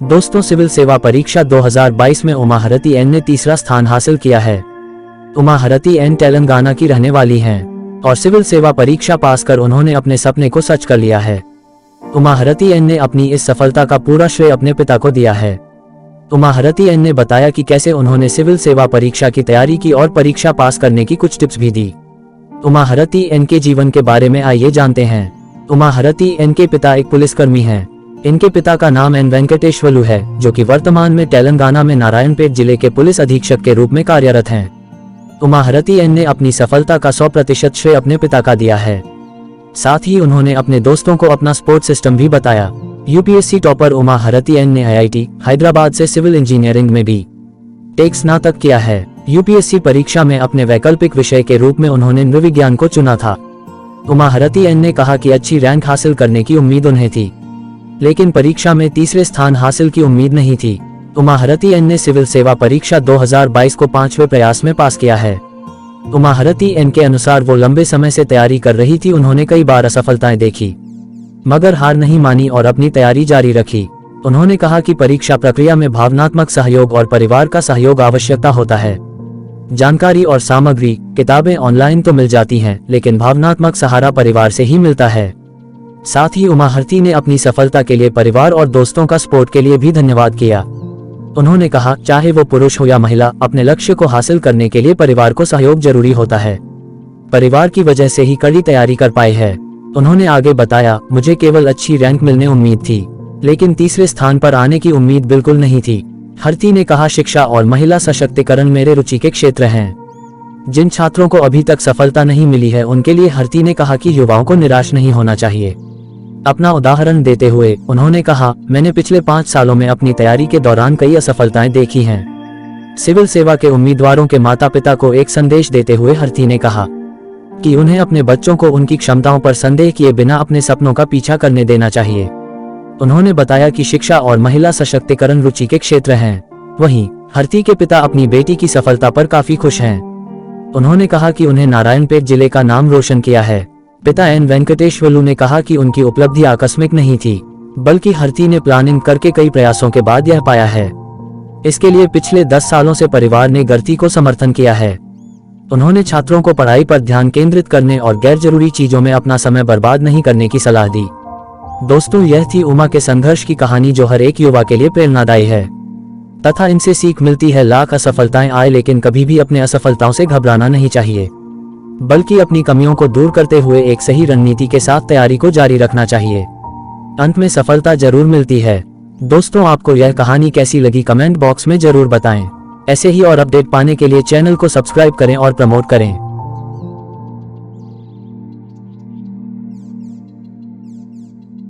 दोस्तों, सिविल सेवा परीक्षा 2022 में उमा हरती एन ने तीसरा स्थान हासिल किया है। उमा हरती एन तेलंगाना की रहने वाली हैं और सिविल सेवा परीक्षा पास कर उन्होंने अपने सपने को सच कर लिया है। उमा हरती एन ने अपनी इस सफलता का पूरा श्रेय अपने पिता को दिया है। उमा हरती एन ने बताया कि कैसे उन्होंने सिविल सेवा परीक्षा की तैयारी की और परीक्षा पास करने की कुछ टिप्स भी दी। उमा हरती एन के जीवन के बारे में आइए जानते हैं। उमा हरती एन के पिता एक पुलिसकर्मी हैं। इनके पिता का नाम एन वेंकटेश्वलु है, जो कि वर्तमान में तेलंगाना में नारायणपेट जिले के पुलिस अधीक्षक के रूप में कार्यरत हैं। उमा हरती एन ने अपनी सफलता का 100% श्रेय अपने पिता का दिया है। साथ ही उन्होंने अपने दोस्तों को अपना सपोर्ट सिस्टम भी बताया। यूपीएससी टॉपर उमा हरती एन ने आईआईटी हैदराबाद से सिविल इंजीनियरिंग में भी टेक स्नातक किया है। यूपीएससी परीक्षा में अपने वैकल्पिक विषय के रूप में उन्होंने नृविज्ञान को चुना था। उमा हरती एन ने कहा कि अच्छी रैंक हासिल करने की उम्मीद उन्हें थी, लेकिन परीक्षा में तीसरे स्थान हासिल की उम्मीद नहीं थी। उमा हरती एन ने सिविल सेवा परीक्षा 2022 को 5वें प्रयास में पास किया है। उमा हरती एन के अनुसार वो लंबे समय से तैयारी कर रही थी। उन्होंने कई बार असफलताएं देखी, मगर हार नहीं मानी और अपनी तैयारी जारी रखी। उन्होंने कहा कि परीक्षा प्रक्रिया में भावनात्मक सहयोग और परिवार का सहयोग आवश्यकता होता है। जानकारी और सामग्री, किताबें ऑनलाइन तो मिल जाती हैं, लेकिन भावनात्मक सहारा परिवार से ही मिलता है। साथ ही उमा हरती ने अपनी सफलता के लिए परिवार और दोस्तों का सपोर्ट के लिए भी धन्यवाद किया। उन्होंने कहा, चाहे वो पुरुष हो या महिला, अपने लक्ष्य को हासिल करने के लिए परिवार को सहयोग जरूरी होता है। परिवार की वजह से ही कड़ी तैयारी कर पाए हैं। उन्होंने आगे बताया, मुझे केवल अच्छी रैंक मिलने उम्मीद थी, लेकिन तीसरे स्थान पर आने की उम्मीद बिल्कुल नहीं थी। हरती ने कहा, शिक्षा और महिला सशक्तिकरण मेरे रुचि के क्षेत्र हैं। जिन छात्रों को अभी तक सफलता नहीं मिली है, उनके लिए हरती ने कहा कि युवाओं को निराश नहीं होना चाहिए। अपना उदाहरण देते हुए उन्होंने कहा, मैंने पिछले 5 सालों में अपनी तैयारी के दौरान कई असफलताएं देखी हैं। सिविल सेवा के उम्मीदवारों के माता पिता को एक संदेश देते हुए हरती ने कहा कि उन्हें अपने बच्चों को उनकी क्षमताओं पर संदेह किए बिना अपने सपनों का पीछा करने देना चाहिए। उन्होंने बताया कि शिक्षा और महिला सशक्तिकरण रुचि के क्षेत्र हैं। वहीं हरती के पिता अपनी बेटी की सफलता पर काफी खुश हैं। उन्होंने कहा कि उन्हें नारायणपेट जिले का नाम रोशन किया है। पिता एन वेंकटेश्वलु ने कहा कि उनकी उपलब्धि आकस्मिक नहीं थी, बल्कि हरती ने प्लानिंग करके कई प्रयासों के बाद यह पाया है। इसके लिए पिछले 10 सालों से परिवार ने हरती को समर्थन किया है। उन्होंने छात्रों को पढ़ाई पर ध्यान केंद्रित करने और गैर जरूरी चीजों में अपना समय बर्बाद नहीं करने की सलाह दी। दोस्तों, यह थी उमा के संघर्ष की कहानी, जो हर एक युवा के लिए प्रेरणादायी है तथा इनसे सीख मिलती है। लाख असफलताएं आए, लेकिन कभी भी अपने असफलताओं से घबराना नहीं चाहिए, बल्कि अपनी कमियों को दूर करते हुए एक सही रणनीति के साथ तैयारी को जारी रखना चाहिए। अंत में सफलता जरूर मिलती है। दोस्तों, आपको यह कहानी कैसी लगी कमेंट बॉक्स में जरूर बताएं। ऐसे ही और अपडेट पाने के लिए चैनल को सब्सक्राइब करें और प्रमोट करें।